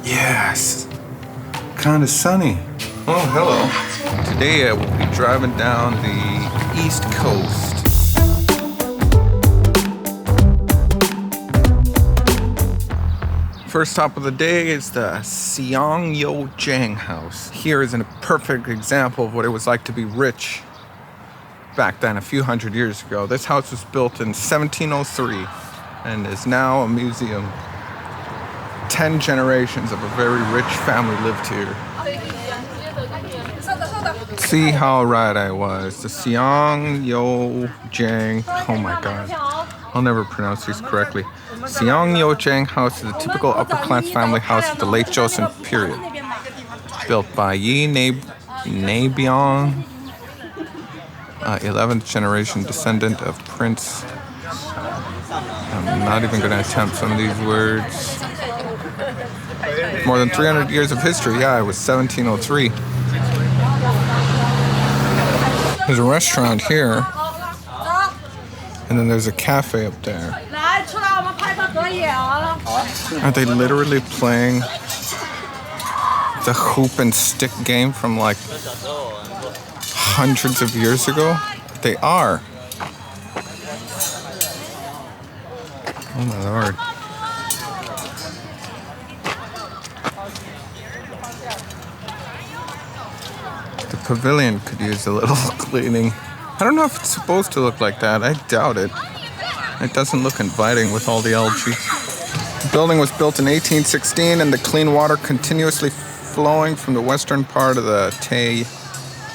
Yes. Kind of sunny. Oh, hello. Today I will be driving down the East Coast. First stop of the day is the Seongyojang House. Here is a perfect example of what it was like to be rich back then, a few hundred years ago. This house was built in 1703 and is now a museum. 10 generations of a very rich family lived here. See how right I was. The Seongyojang, oh my god, I'll never pronounce these correctly. Seongyojang House is a typical upper-class family house of the late Joseon period. Built by Yi Nabyong, 11th generation descendant of Prince. I'm not even going to attempt some of these words. More than 300 years of history. Yeah, it was 1703. There's a restaurant here, and then there's a cafe up there. Are they literally playing the hoop and stick game from like hundreds of years ago? They are. Oh my lord. The pavilion could use a little cleaning. I don't know if it's supposed to look like that. I doubt it. It doesn't look inviting with all the algae. The building was built in 1816 and the clean water continuously flowing from the western part of the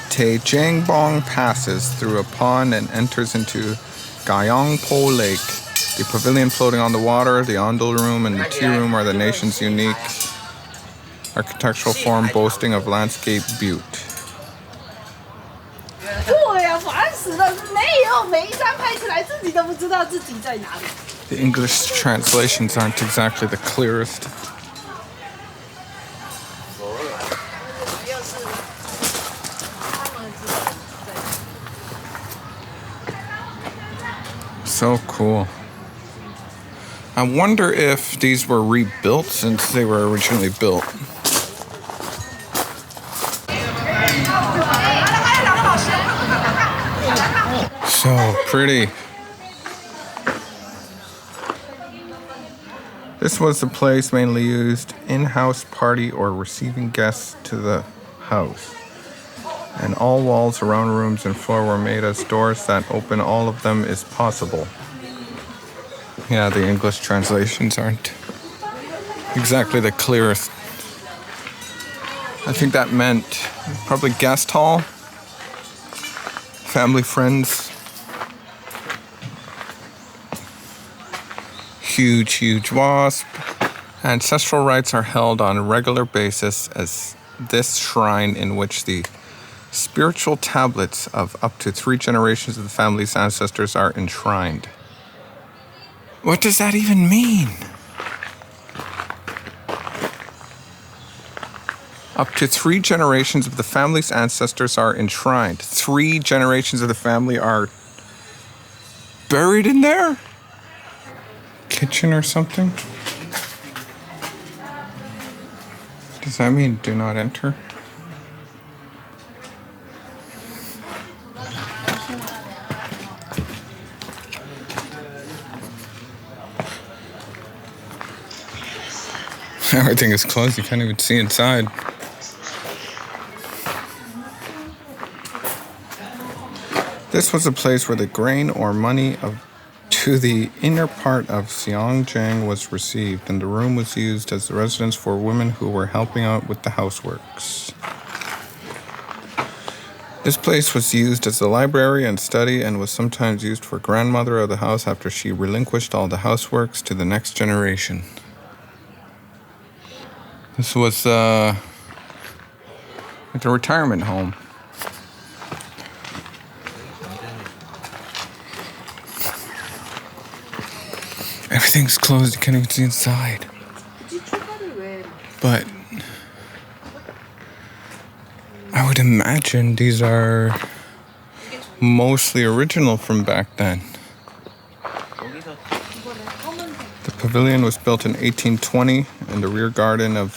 Taejangbong passes through a pond and enters into Gyeongpo Lake. The pavilion floating on the water, the ondol room, and the tea room are the nation's unique architectural form boasting of landscape beauty. The English translations aren't exactly the clearest. So cool. I wonder if these were rebuilt since they were originally built. So pretty. This was the place mainly used in-house party or receiving guests to the house. And all walls around rooms and floor were made as doors that open all of them is possible. Yeah, the English translations aren't exactly the clearest. I think that meant probably guest hall, family, friends. Huge wasp. Ancestral rites are held on a regular basis as this shrine in which the spiritual tablets of up to 3 generations of the family's ancestors are enshrined. What does that even mean? Up to 3 generations of the family's ancestors are enshrined. 3 generations of the family are buried in there? Kitchen or something? Does that mean do not enter? Everything is closed, you can't even see inside. This was a place where the grain or money to the inner part of Seongyojang was received, and the room was used as the residence for women who were helping out with the houseworks. This place was used as the library and study and was sometimes used for grandmother of the house after she relinquished all the houseworks to the next generation. This was like a retirement home. Everything's closed, you can't even see inside. But I would imagine these are mostly original from back then. The pavilion was built in 1820 in the rear garden of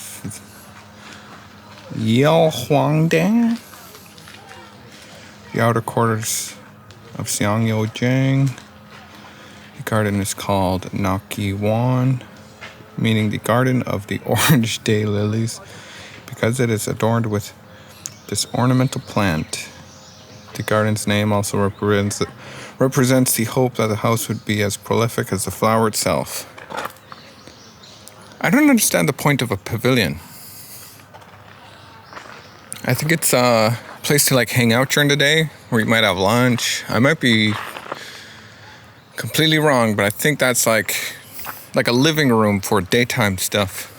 Yonghwa. The outer quarters of Seongyojang. The garden is called Nakiwan, meaning the garden of the orange day lilies, because it is adorned with this ornamental plant. The garden's name also represents the hope that the house would be as prolific as the flower itself. I don't understand the point of a pavilion. I think it's a place to like hang out during the day, where you might have lunch. I might be completely wrong, but I think that's like a living room for daytime stuff.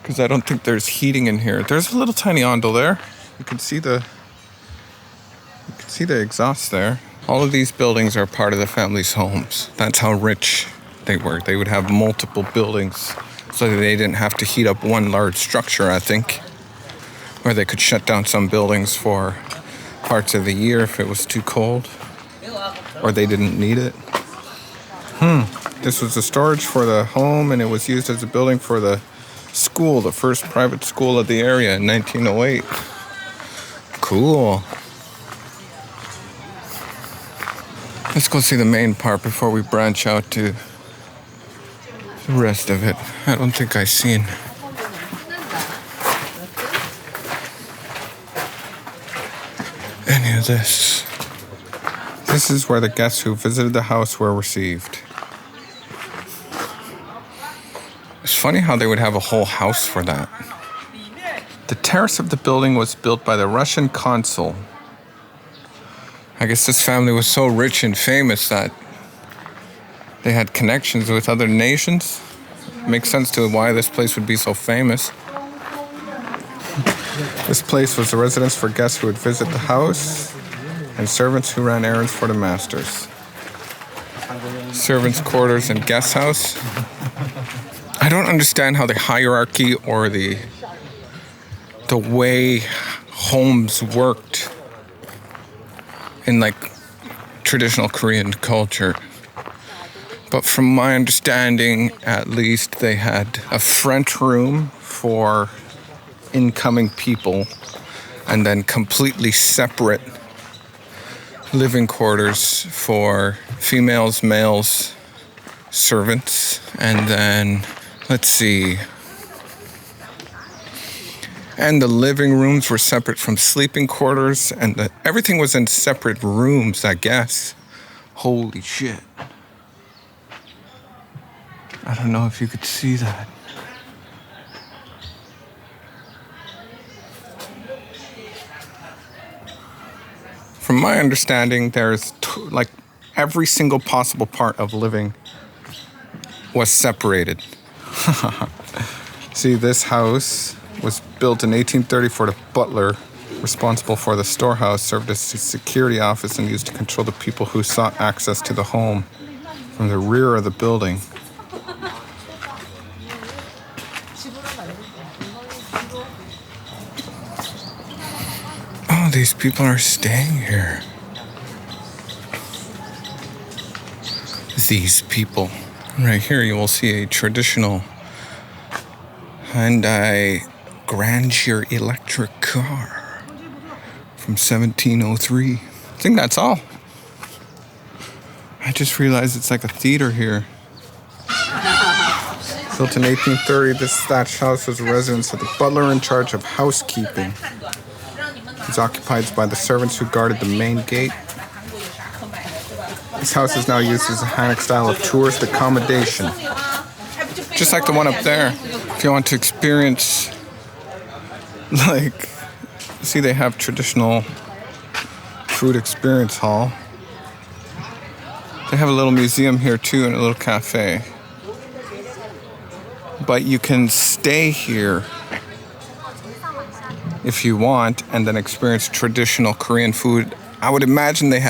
Because I don't think there's heating in here. There's a little tiny ondel there. You can see the exhaust there. All of these buildings are part of the family's homes. That's how rich they were. They would have multiple buildings so that they didn't have to heat up one large structure, I think. Or they could shut down some buildings for parts of the year if it was too cold. Or they didn't need it. This was the storage for the home, and it was used as a building for the school, the first private school of the area in 1908. Cool. Let's go see the main part before we branch out to the rest of it. I don't think I've seen any of this. This is where the guests who visited the house were received. It's funny how they would have a whole house for that. The terrace of the building was built by the Russian consul. I guess this family was so rich and famous that they had connections with other nations. Makes sense to why this place would be so famous. This place was the residence for guests who would visit the house and servants who ran errands for the masters. Servants' quarters and guest house. I don't understand how the hierarchy or the way homes worked in like traditional Korean culture. But from my understanding, at least, they had a front room for incoming people and then completely separate living quarters for females, males, servants, and then, let's see, and the living rooms were separate from sleeping quarters, and everything was in separate rooms, I guess. Holy shit. I don't know if you could see that. From my understanding, there's like every single possible part of living was separated. See, this house was built in 1834. The butler, responsible for the storehouse, served as a security office and used to control the people who sought access to the home from the rear of the building. Oh, these people are staying here. These people. Right here you will see a traditional Hyundai Grandeur electric car from 1703. I think that's all. I just realized it's like a theater here. Built in 1830, this thatched house was a residence of the butler in charge of housekeeping. It was occupied by the servants who guarded the main gate. This house is now used as a Hanok style of tourist accommodation. Just like the one up there. If you want to experience, like, see, they have traditional food experience hall. They have a little museum here too and a little cafe. But you can stay here if you want and then experience traditional Korean food. I would imagine they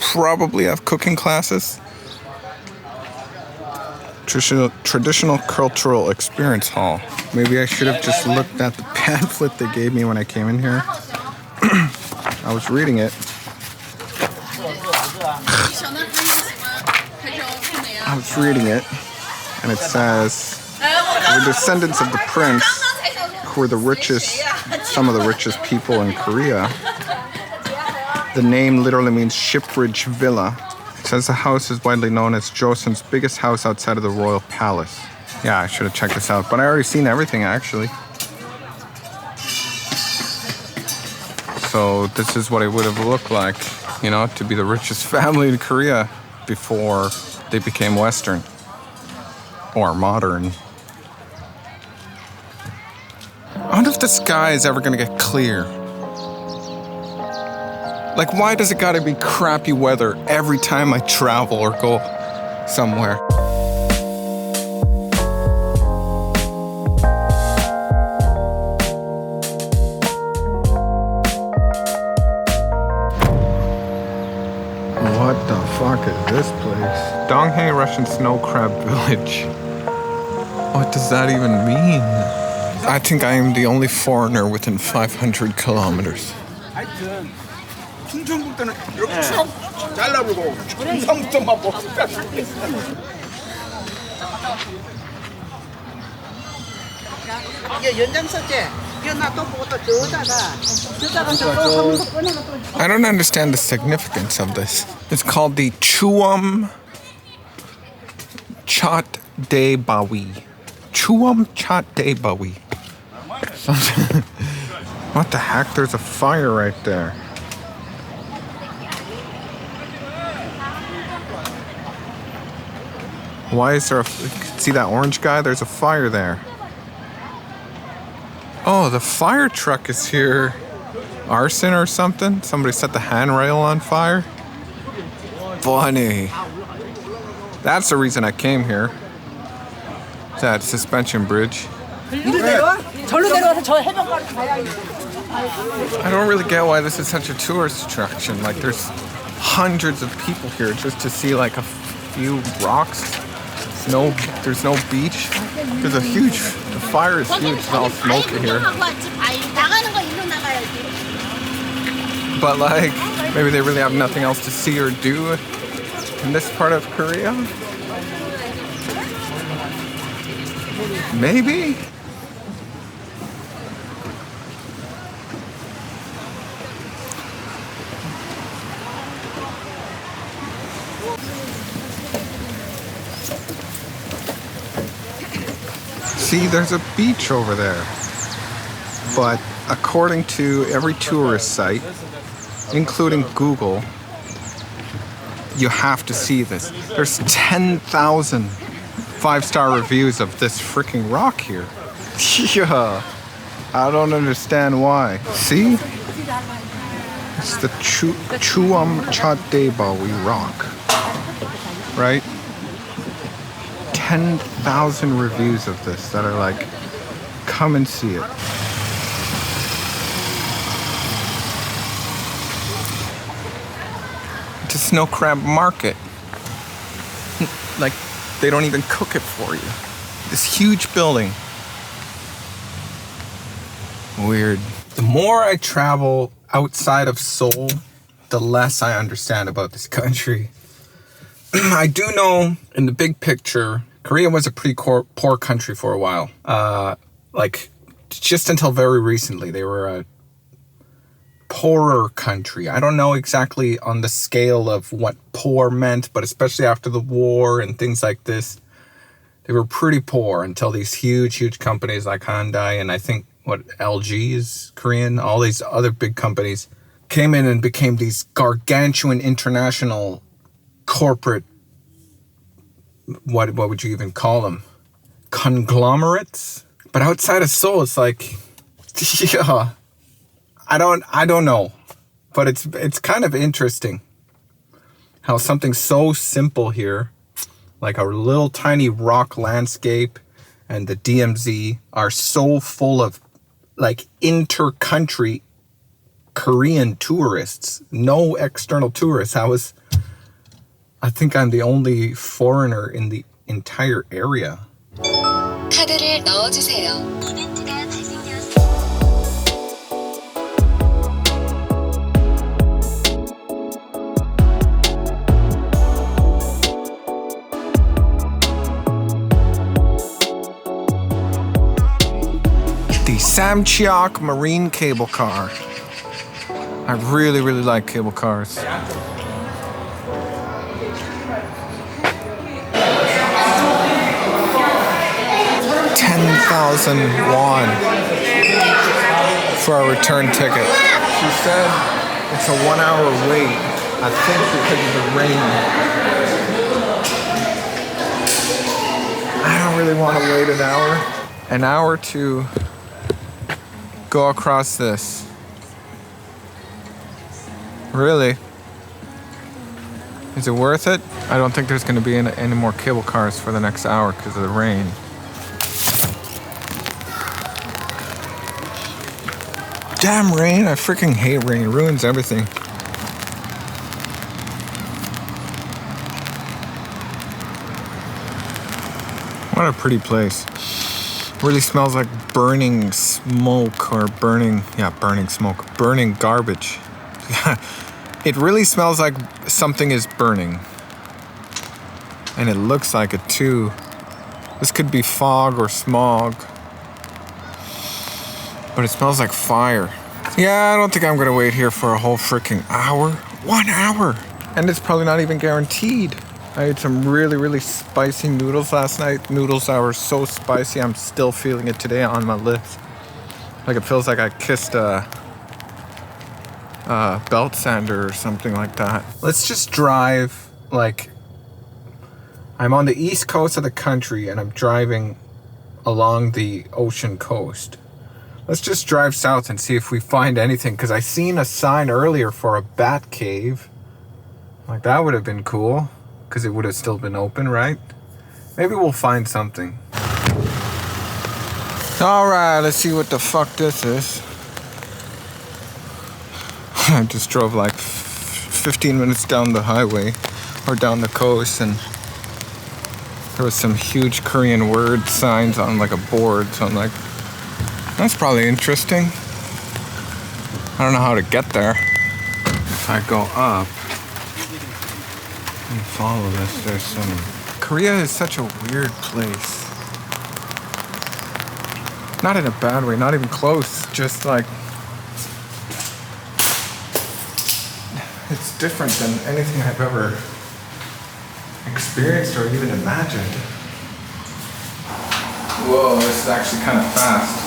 probably have cooking classes. Traditional cultural experience hall. Maybe I should have just looked at the pamphlet they gave me when I came in here. I was reading it. And it says, we're descendants of the prince, who were the richest, some of the richest people in Korea. The name literally means shipbridge villa. It says the house is widely known as Joseon's biggest house outside of the royal palace. Yeah, I should have checked this out, but I already seen everything actually. So this is what it would have looked like, you know, to be the richest family in Korea before they became Western or modern. I wonder if the sky is ever gonna get clear. Like, why does it gotta be crappy weather every time I travel or go somewhere? What the fuck is this place? Donghae Russian Snow Crab Village. What does that even mean? I think I am the only foreigner within 500 kilometers. I don't understand the significance of this. It's called the Chuam Chotdaebawi. Chuam Chotdaebawi. What the heck? There's a fire right there. Why is there a... See that orange guy? There's a fire there. Oh, the fire truck is here. Arson or something? Somebody set the handrail on fire? Funny. That's the reason I came here. That suspension bridge. I don't really get why this is such a tourist attraction. Like, there's hundreds of people here just to see like a few rocks. There's no beach. There's a huge, the fire is huge, it's all smoky here. But like, maybe they really have nothing else to see or do in this part of Korea? Maybe? See, there's a beach over there. But according to every tourist site, including Google, you have to see this. There's 10,000 5-star reviews of this freaking rock here. Yeah, I don't understand why. See? It's the Chuam Chotdaebawi Rock, right? 10,000 reviews of this that are like, come and see it. It's a snow crab market. Like, they don't even cook it for you. This huge building. Weird. The more I travel outside of Seoul, the less I understand about this country. I do know, in the big picture, Korea was a pretty poor country for a while. Like, just until very recently, they were a poorer country. I don't know exactly on the scale of what poor meant, but especially after the war and things like this, they were pretty poor until these huge companies like Hyundai and I think LG is Korean, all these other big companies came in and became these gargantuan international corporate, what would you even call them? Conglomerates? But outside of Seoul, it's like, yeah, I don't know, but it's kind of interesting how something so simple here, like a little tiny rock landscape and the DMZ, are so full of like inter-country Korean tourists, no external tourists. I think I'm the only foreigner in the entire area. 카드를 넣어주세요. Samcheok Marine Cable Car. I really, really like cable cars. 10,000 won for a return ticket. She said it's a 1 hour wait, I think because of the rain. I don't really want to wait an hour to go across this. Really? Is it worth it? I don't think there's going to be any more cable cars for the next hour because of the rain. Damn rain, I freaking hate rain. It ruins everything. What a pretty place. Really smells like burning smoke or burning garbage. It really smells like something is burning. And it looks like it too. This could be fog or smog. But it smells like fire. Yeah, I don't think I'm gonna wait here for a whole freaking hour. 1 hour! And it's probably not even guaranteed. I ate some really, really spicy noodles last night. Noodles that were so spicy, I'm still feeling it today on my lips. Like it feels like I kissed a belt sander or something like that. Let's just drive, like, I'm on the east coast of the country and I'm driving along the ocean coast. Let's just drive south and see if we find anything, because I seen a sign earlier for a bat cave. Like, that would have been cool, because it would have still been open, right? Maybe we'll find something. Alright, let's see what the fuck this is. I just drove like 15 minutes down the highway, or down the coast, and there was some huge Korean word signs on like a board, so I'm like, that's probably interesting. I don't know how to get there. If I go up and follow this, there's some... Korea is such a weird place. Not in a bad way, not even close, just like... It's different than anything I've ever experienced or even imagined. Whoa, this is actually kind of fast.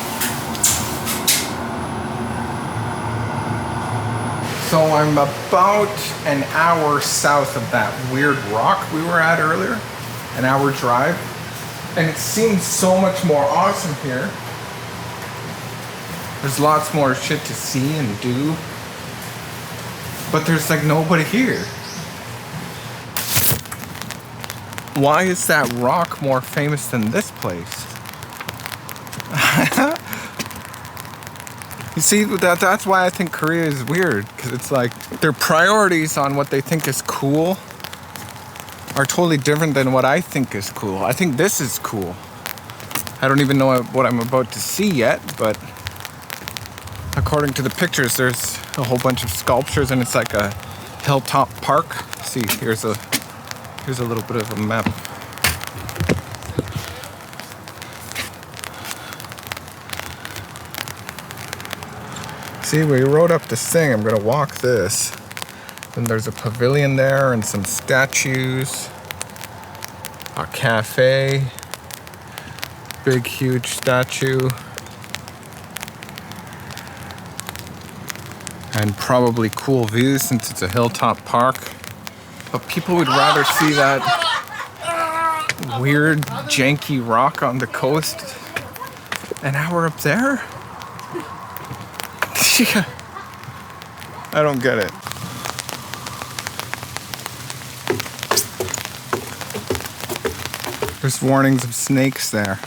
So I'm about an hour south of that weird rock we were at earlier. An hour drive. And it seems so much more awesome here. There's lots more shit to see and do. But there's like nobody here. Why is that rock more famous than this place? You see, that's why I think Korea is weird, because it's like their priorities on what they think is cool are totally different than what I think is cool. I think this is cool. I don't even know what I'm about to see yet, but according to the pictures, there's a whole bunch of sculptures and it's like a hilltop park. See, here's a little bit of a map. See, we rode up this thing. I'm gonna walk this. Then there's a pavilion there and some statues. A cafe. Big, huge statue. And probably cool views since it's a hilltop park. But people would rather see that weird, janky rock on the coast an hour up there? I don't get it. There's warnings of snakes there.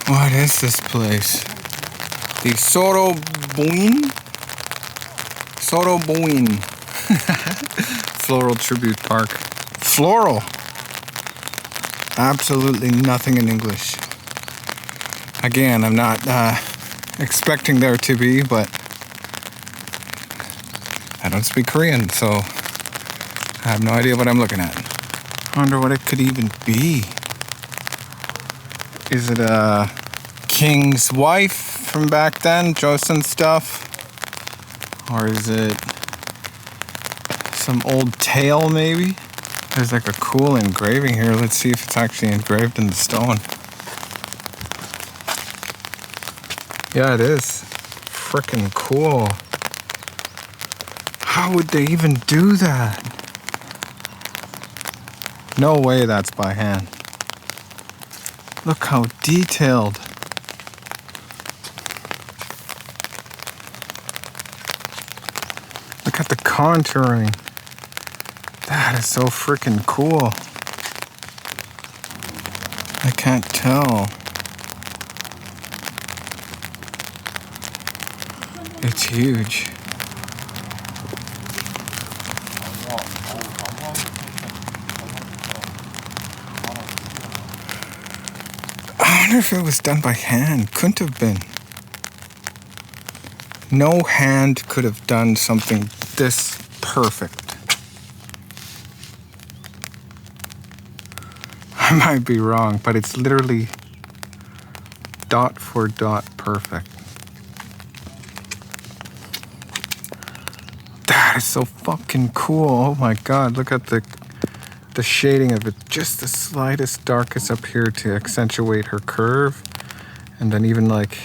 What is this place? The Surobuin Floral Tribute Park. Floral. Absolutely nothing in English. Again, I'm not expecting there to be, but I don't speak Korean, so I have no idea what I'm looking at. I wonder what it could even be. Is it a king's wife from back then, Joseon stuff? Or is it some old tale maybe? There's like a cool engraving here. Let's see if it's actually engraved in the stone. Yeah, it is. Freaking cool. How would they even do that? No way that's by hand. Look how detailed. Look at the contouring. That is so freaking cool. I can't tell. It's huge. I wonder if it was done by hand. Couldn't have been. No hand could have done something this perfect. I might be wrong, but it's literally dot for dot perfect. That is so fucking cool. Oh my god, look at the shading of it. Just the slightest darkest up here to accentuate her curve. And then even like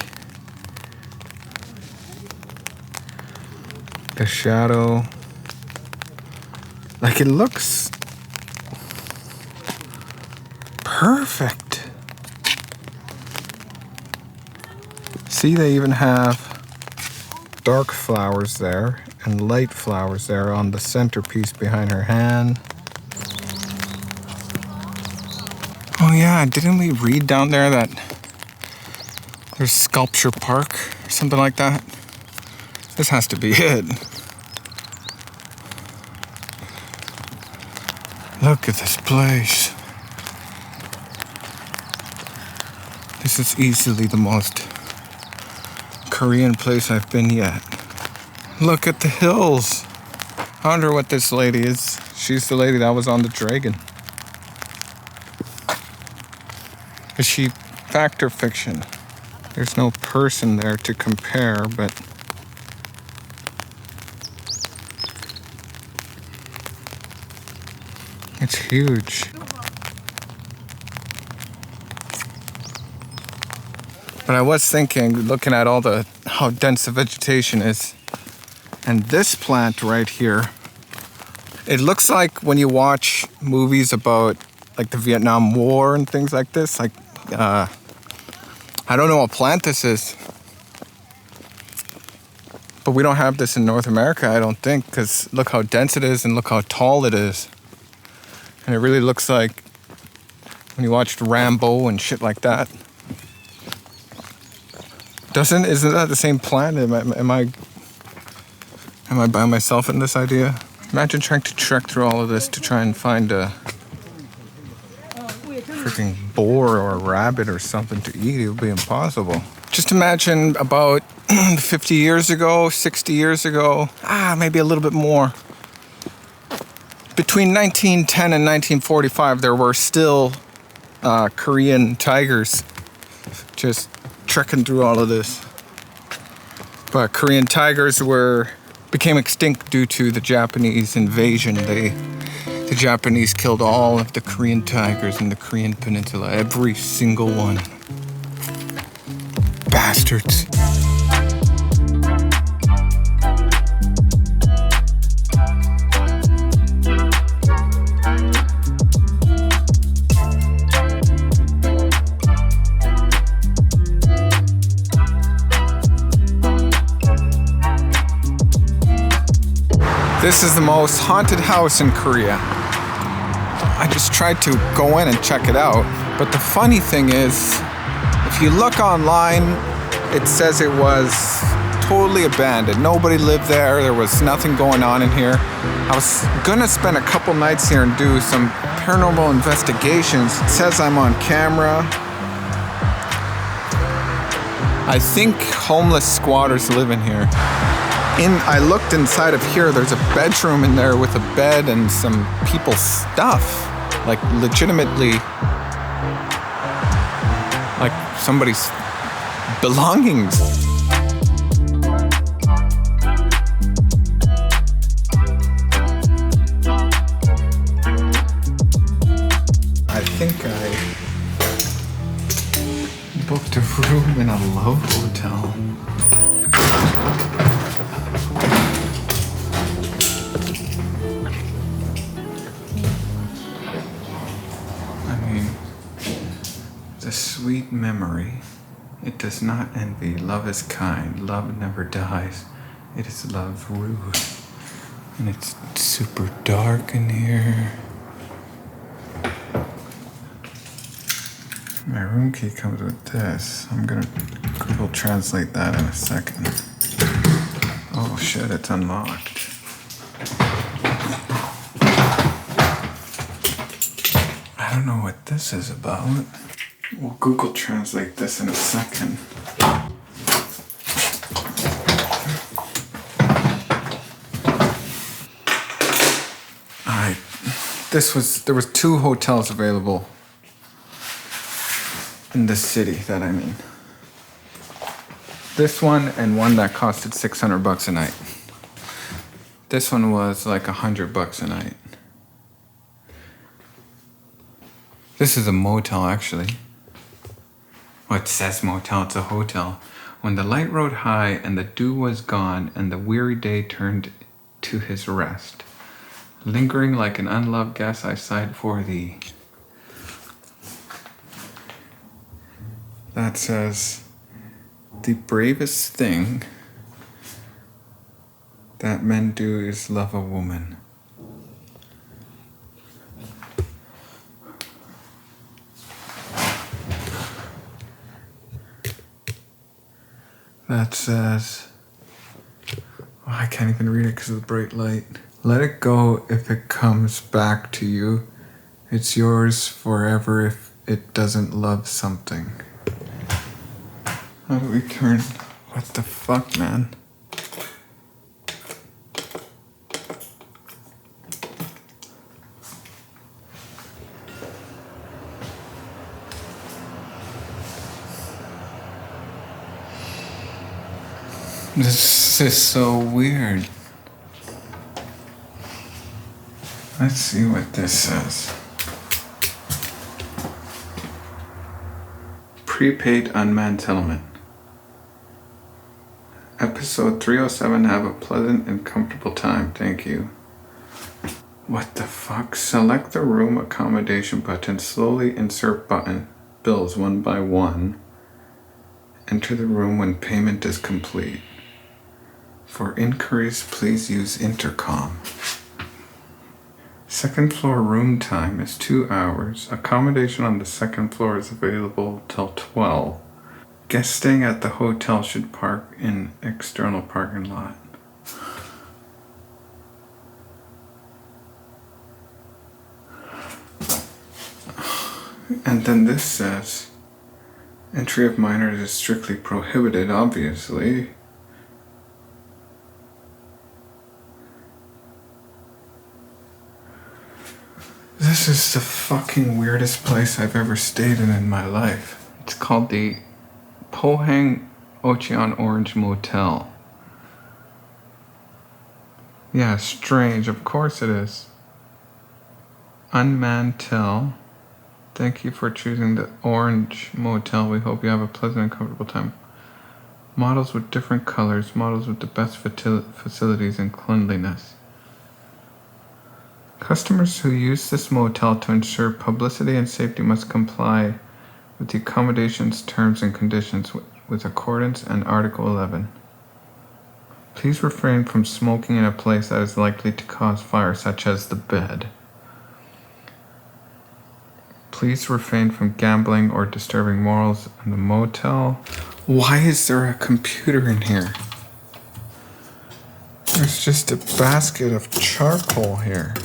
the shadow. Like it looks perfect. See, they even have dark flowers there and light flowers there on the centerpiece behind her hand. Oh yeah, didn't we read down there that there's Sculpture Park or something like that? This has to be it. Look at this place. This is easily the most Korean place I've been yet. Look at the hills. I wonder what this lady is. She's the lady that was on the dragon. Is she fact or fiction? There's no person there to compare, but it's huge. But I was thinking, looking at all how dense the vegetation is, and this plant right here, it looks like when you watch movies about like the Vietnam War and things like this, like I don't know what plant this is, but we don't have this in North America, I don't think, because look how dense it is and look how tall it is. And it really looks like when you watched Rambo and shit like that. Isn't that the same plant? Am I by myself in this idea? Imagine trying to trek through all of this to try and find a freaking boar or a rabbit or something to eat. It would be impossible. Just imagine about 50 years ago, 60 years ago, maybe a little bit more. Between 1910 and 1945, there were still Korean tigers just trekking through all of this. But Korean tigers became extinct due to the Japanese invasion. The Japanese killed all of the Korean tigers in the Korean peninsula, every single one. Bastards. This is the most haunted house in Korea. I just tried to go in and check it out. But the funny thing is, if you look online, it says it was totally abandoned. Nobody lived there. There was nothing going on in here. I was gonna spend a couple nights here and do some paranormal investigations. It says I'm on camera. I think homeless squatters live in here. I looked inside of here. There's a bedroom in there with a bed and some people's stuff, like legitimately, like somebody's belongings. I think I booked a room in a love hotel. The sweet memory, it does not envy, love is kind, love never dies, it is love rude. And it's super dark in here. My room key comes with this. I'm gonna Google Translate that in a second. Oh shit, it's unlocked. I don't know what this is about. We'll Google Translate this in a second. There was 2 hotels available in the city that I mean. This one and one that costed $600 a night. This one was like $100 a night. This is a motel, actually. Well, it says motel, it's a hotel. When the light rode high and the dew was gone and the weary day turned to his rest, lingering like an unloved guest, I sighed for thee. That says, the bravest thing that men do is love a woman. That says, I can't even read it because of the bright light. Let it go if it comes back to you. It's yours forever if it doesn't love something. How do we turn? What the fuck, man? This is so weird. Let's see what this says. Prepaid unmanned settlement. Episode 307, have a pleasant and comfortable time. Thank you. What the fuck? Select the room accommodation button. Slowly insert button. Bills one by one. Enter the room when payment is complete. For inquiries, please use intercom. Second floor room time is 2 hours. Accommodation on the second floor is available till 12. Guests staying at the hotel should park in external parking lot. And then this says, entry of minors is strictly prohibited, obviously. This is the fucking weirdest place I've ever stayed in my life. It's called the Pohang Ocheon Orange Motel. Yeah, strange. Of course it is. Unmanned tel. Thank you for choosing the Orange Motel. We hope you have a pleasant and comfortable time. Models with different colors. Models with the best facilities and cleanliness. Customers who use this motel to ensure publicity and safety must comply with the accommodations terms and conditions with accordance and Article 11. Please refrain from smoking in a place that is likely to cause fire, such as the bed. Please refrain from gambling or disturbing morals in the motel. Why is there a computer in here? There's just a basket of charcoal here.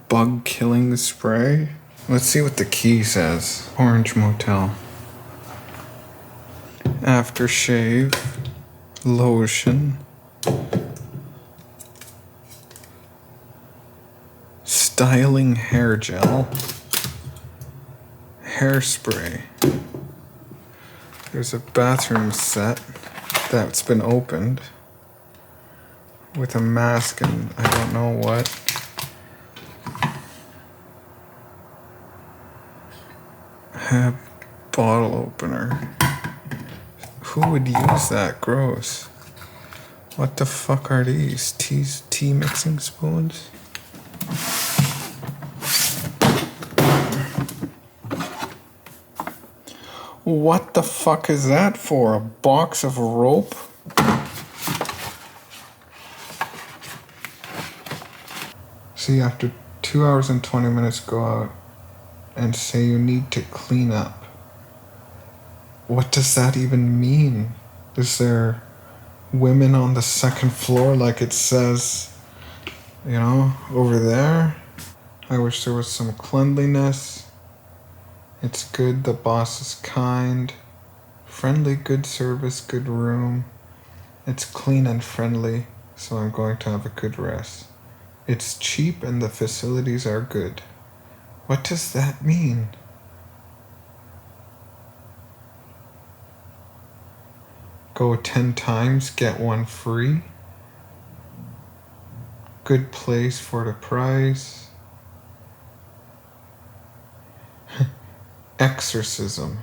Bug killing spray. Let's see what the key says. Orange Motel. aftershave, lotion, styling hair gel, hairspray. There's a bathroom set that's been opened with a mask and I don't know what. A bottle opener. Who would use that? Gross. What the fuck are these? Tea mixing spoons? What the fuck is that for? A box of rope? See, after 2 hours and 20 minutes, go out and say you need to clean up. What does that even mean? Is there women on the second floor like it says, over there? I wish there was some cleanliness. It's good, the boss is kind. Friendly, good service, good room. It's clean and friendly, so I'm going to have a good rest. It's cheap and the facilities are good. What does that mean? Go 10 times, get one free. Good place for the price. Exorcism.